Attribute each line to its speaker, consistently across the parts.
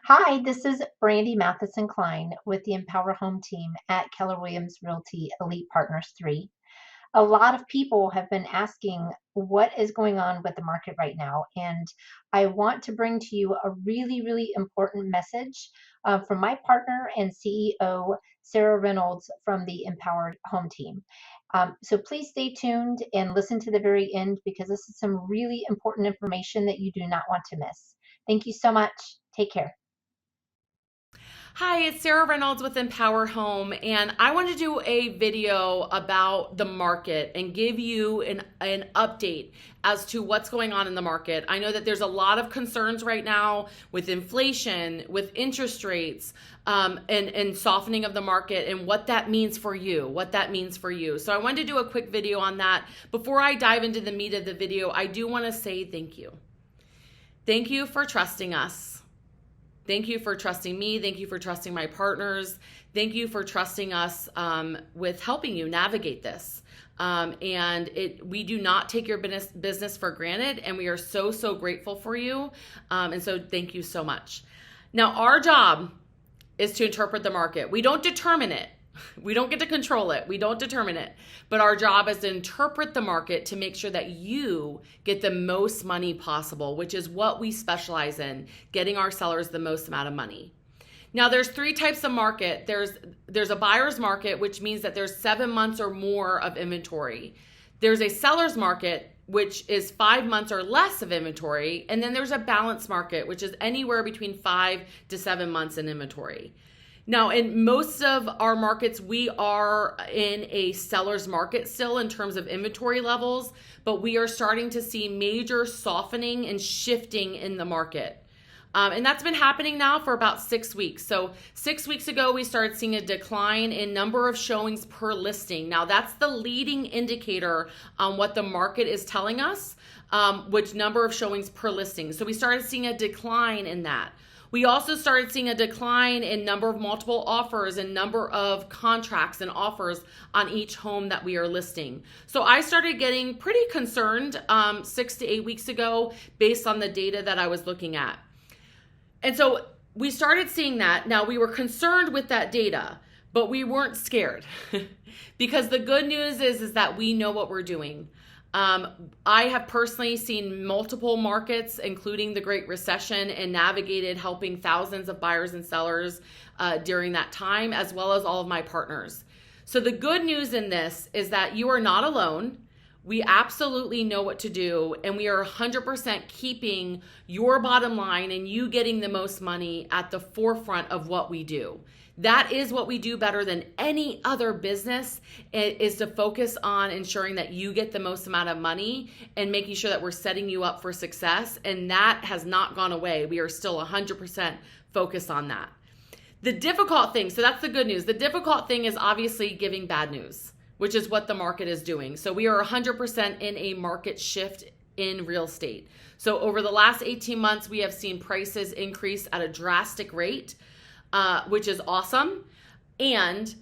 Speaker 1: Hi, this is Brandie Mathison-Klein with the EmpowerHome team at Keller Williams Realty Elite Partners 3. A lot of people have been asking what is going on with the market right now, and I want to bring to you a really important message from my partner and CEO, Sarah Reynolds from the Empowered Home team. So please stay tuned and listen to the very end because this is some really important information that you do not want to miss. Thank you so much. Take care.
Speaker 2: Hi, it's Sarah Reynolds with Empower Home, and I want to do a video about the market and give you an update as to what's going on in the market. I know that there's a lot of concerns right now with inflation, with interest rates, and softening of the market and what that means for you, So I wanted to do a quick video on that. Before I dive into the meat of the video, I do want to say thank you. Thank you for trusting us. Thank you for trusting me. Thank you for trusting my partners. Thank you for trusting us with helping you navigate this. We do not take your business for granted, and we are so grateful for you. And so thank you so much. Now, our job is to interpret the market. We don't determine it. We don't get to control it. We don't determine it. But our job is to interpret the market to make sure that you get the most money possible, which is what we specialize in, getting our sellers the most amount of money. Now, there's three types of market. There's a buyer's market, which means that there's 7 months or more of inventory. There's a seller's market, which is 5 months or less of inventory. And then there's a balanced market, which is anywhere between 5 to 7 months in inventory. Now, in most of our markets, we are in a seller's market still in terms of inventory levels, but we are starting to see major softening and shifting in the market. And that's been happening now for about 6 weeks. So 6 weeks ago, we started seeing a decline in number of showings per listing. Now, that's the leading indicator on what the market is telling us, which number of showings per listing. So we started seeing a decline in that. We also started seeing a decline in number of multiple offers and number of contracts and offers on each home that we are listing. So I started getting pretty concerned 6 to 8 weeks ago based on the data that I was looking at. And so we started seeing that. Now, we were concerned with that data, but we weren't scared because the good news is that we know what we're doing. I have personally seen multiple markets, including the Great Recession, and navigated helping thousands of buyers and sellers during that time, as well as all of my partners. So the good news in this is that you are not alone. We absolutely know what to do, and we are 100% keeping your bottom line and you getting the most money at the forefront of what we do. That is what we do better than any other business, is to focus on ensuring that you get the most amount of money and making sure that we're setting you up for success. And that has not gone away. We are still 100% focused on that. The difficult thing, so that's the good news. The difficult thing is obviously giving bad news, which is what the market is doing. So we are 100% in a market shift in real estate. So over the last 18 months, we have seen prices increase at a drastic rate, which is awesome. And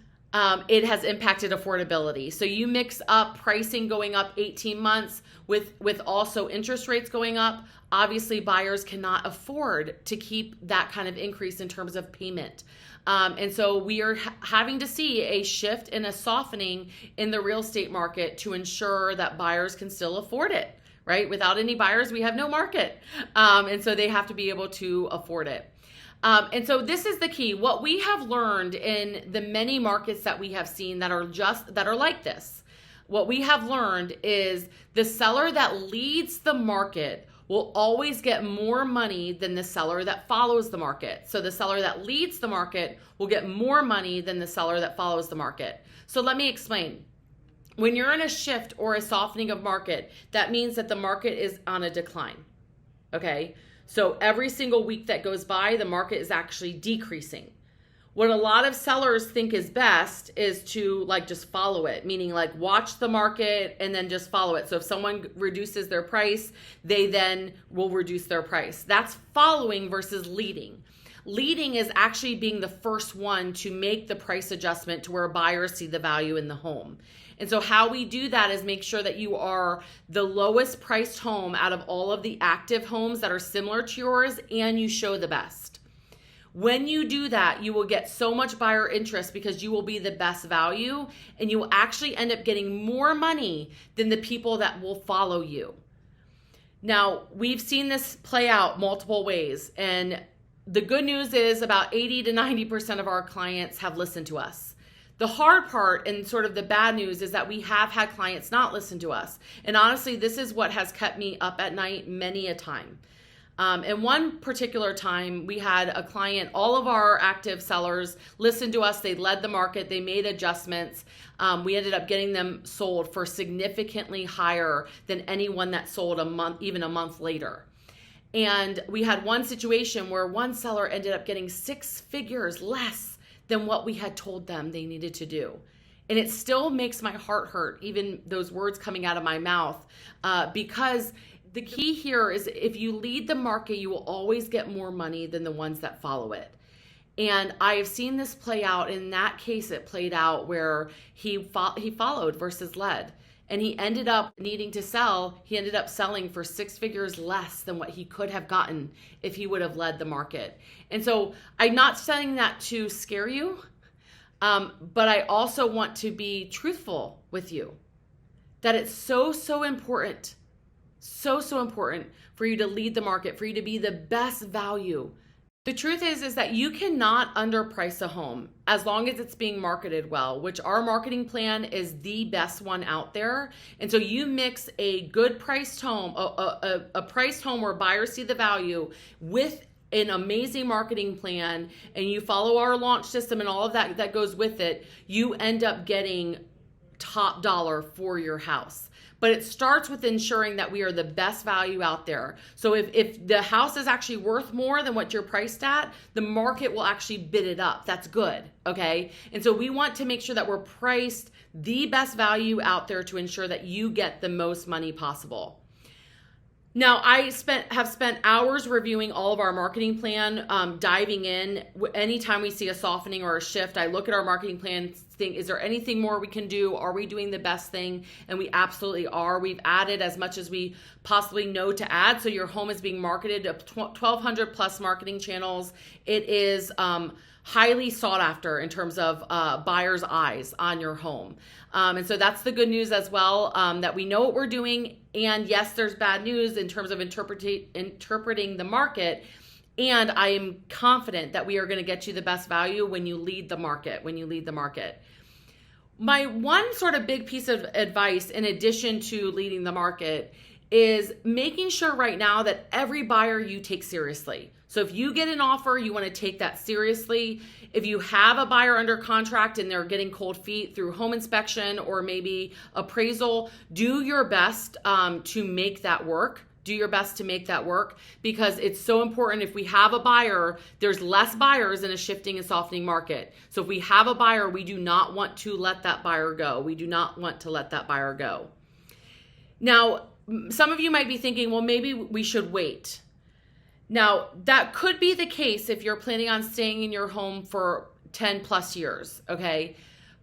Speaker 2: it has impacted affordability. So you mix up pricing going up 18 months with also interest rates going up. Obviously, buyers cannot afford to keep that kind of increase in terms of payment. And so we are having to see a shift and a softening in the real estate market to ensure that buyers can still afford it, right? Without any buyers, we have no market. And so they have to be able to afford it. And so this is the key. What we have learned in the many markets that we have seen that are like this, what we have learned is the seller that leads the market will always get more money than the seller that follows the market. So the seller that leads the market will get more money than the seller that follows the market. So let me explain. When you're in a shift or a softening of market, that means that the market is on a decline. Okay? So every single week that goes by, the market is actually decreasing. What a lot of sellers think is best is to just follow it, meaning watch the market and then just follow it. So if someone reduces their price, they then will reduce their price. That's following versus leading. Leading is actually being the first one to make the price adjustment to where buyers see the value in the home. And so how we do that is make sure that you are the lowest priced home out of all of the active homes that are similar to yours, and you show the best. When you do that, you will get so much buyer interest because you will be the best value, and you will actually end up getting more money than the people that will follow you. Now, we've seen this play out multiple ways, and the good news is about 80 to 90% of our clients have listened to us. The hard part and sort of the bad news is that we have had clients not listen to us. And honestly, this is what has kept me up at night many a time. And one particular time we had a client, all of our active sellers listened to us. They led the market. They made adjustments. We ended up getting them sold for significantly higher than anyone that sold even a month later. And we had one situation where one seller ended up getting 6 figures less than what we had told them they needed to do. And it still makes my heart hurt, even those words coming out of my mouth, because the key here is if you lead the market, you will always get more money than the ones that follow it. And I have seen this play out. In that case, it played out where he followed versus led. And he ended up needing to sell. He ended up selling for 6 figures less than what he could have gotten if he would have led the market. And so I'm not saying that to scare you, but I also want to be truthful with you that it's so important. So important for you to lead the market, for you to be the best value. The truth is that you cannot underprice a home as long as it's being marketed well, which our marketing plan is the best one out there. And so you mix a good priced home, a priced home where buyers see the value with an amazing marketing plan, and you follow our launch system and all of that goes with it, you end up getting top dollar for your house. But it starts with ensuring that we are the best value out there. So if the house is actually worth more than what you're priced at, the market will actually bid it up. That's good, okay? And so we want to make sure that we're priced the best value out there to ensure that you get the most money possible. Now, I have spent hours reviewing all of our marketing plan, diving in. Anytime we see a softening or a shift, I look at our marketing plan, think, is there anything more we can do? Are we doing the best thing? And we absolutely are. We've added as much as we possibly know to add. So your home is being marketed to 1,200 plus marketing channels. It is highly sought after in terms of buyers' eyes on your home. And so that's the good news as well, that we know what we're doing. And yes, there's bad news in terms of interpreting the market. And I am confident that we are going to get you the best value when you lead the market, My one sort of big piece of advice in addition to leading the market is making sure right now that every buyer you take seriously. So if you get an offer, you want to take that seriously. If you have a buyer under contract and they're getting cold feet through home inspection or maybe appraisal, do your best to make that work. Do your best to make that work because it's so important. If we have a buyer, there's less buyers in a shifting and softening market. So if we have a buyer, we do not want to let that buyer go. We do not want to let that buyer go. Now, some of you might be thinking, well, maybe we should wait. Now, that could be the case if you're planning on staying in your home for 10 plus years, okay?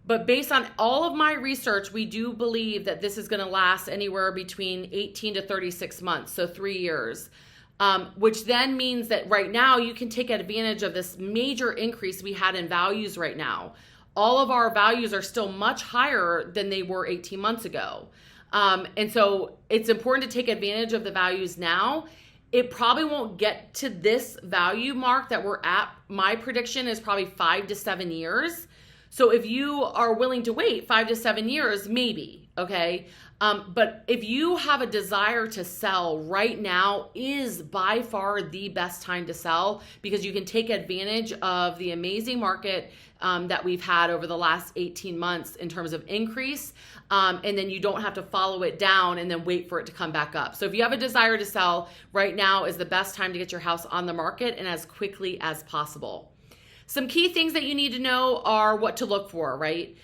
Speaker 2: But based on all of my research, we do believe that this is going to last anywhere between 18 to 36 months, so 3 years, which then means that right now you can take advantage of this major increase we had in values right now. All of our values are still much higher than they were 18 months ago. And so it's important to take advantage of the values now. It probably won't get to this value mark that we're at. My prediction is probably 5 to 7 years. So if you are willing to wait 5 to 7 years, maybe, okay? But if you have a desire to sell, right now is by far the best time to sell because you can take advantage of the amazing market that we've had over the last 18 months in terms of increase. And then you don't have to follow it down and then wait for it to come back up. So if you have a desire to sell, right now is the best time to get your house on the market and as quickly as possible. Some key things that you need to know are what to look for, right?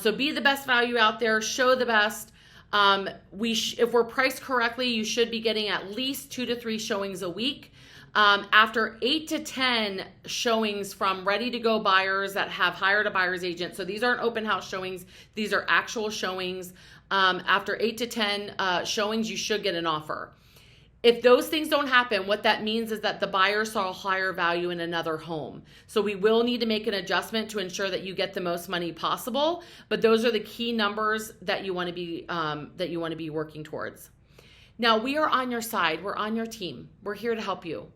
Speaker 2: So be the best value out there, show the best. If we're priced correctly, you should be getting at least 2 to 3 showings a week. After 8 to 10 showings from ready-to-go buyers that have hired a buyer's agent, so these aren't open house showings, these are actual showings. After 8 to 10 showings, you should get an offer. If those things don't happen, what that means is that the buyer saw a higher value in another home. So we will need to make an adjustment to ensure that you get the most money possible. But those are the key numbers that you want to be working towards. Now, we are on your side. We're on your team. We're here to help you.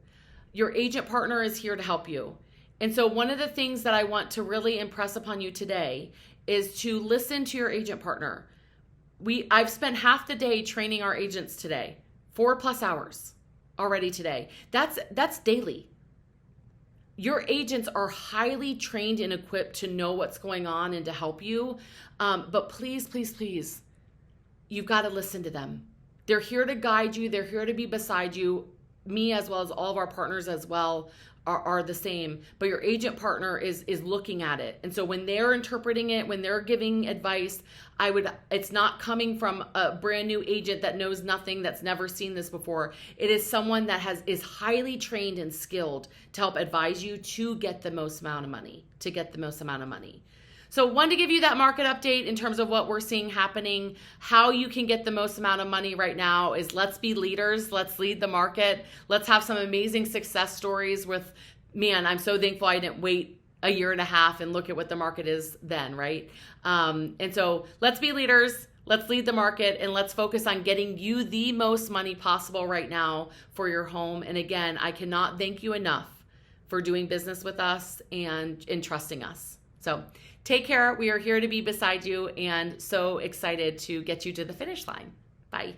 Speaker 2: Your agent partner is here to help you. And so one of the things that I want to really impress upon you today is to listen to your agent partner. I've spent half the day training our agents today. 4+ hours already today. That's daily. Your agents are highly trained and equipped to know what's going on and to help you. But please, please, please, you've got to listen to them. They're here to guide you. They're here to be beside you. Me, as well as all of our partners as well, are the same. But your agent partner is looking at it. And so when they're interpreting it, when they're giving advice, it's not coming from a brand new agent that knows nothing, that's never seen this before. It is someone that is highly trained and skilled to help advise you to get the most amount of money, So wanted to give you that market update in terms of what we're seeing happening. How you can get the most amount of money right now is let's be leaders. Let's lead the market. Let's have some amazing success stories with, man, I'm so thankful I didn't wait a year and a half and look at what the market is then, right? And so let's be leaders. Let's lead the market, and let's focus on getting you the most money possible right now for your home. And again, I cannot thank you enough for doing business with us and trusting us. So take care. We are here to be beside you and so excited to get you to the finish line. Bye.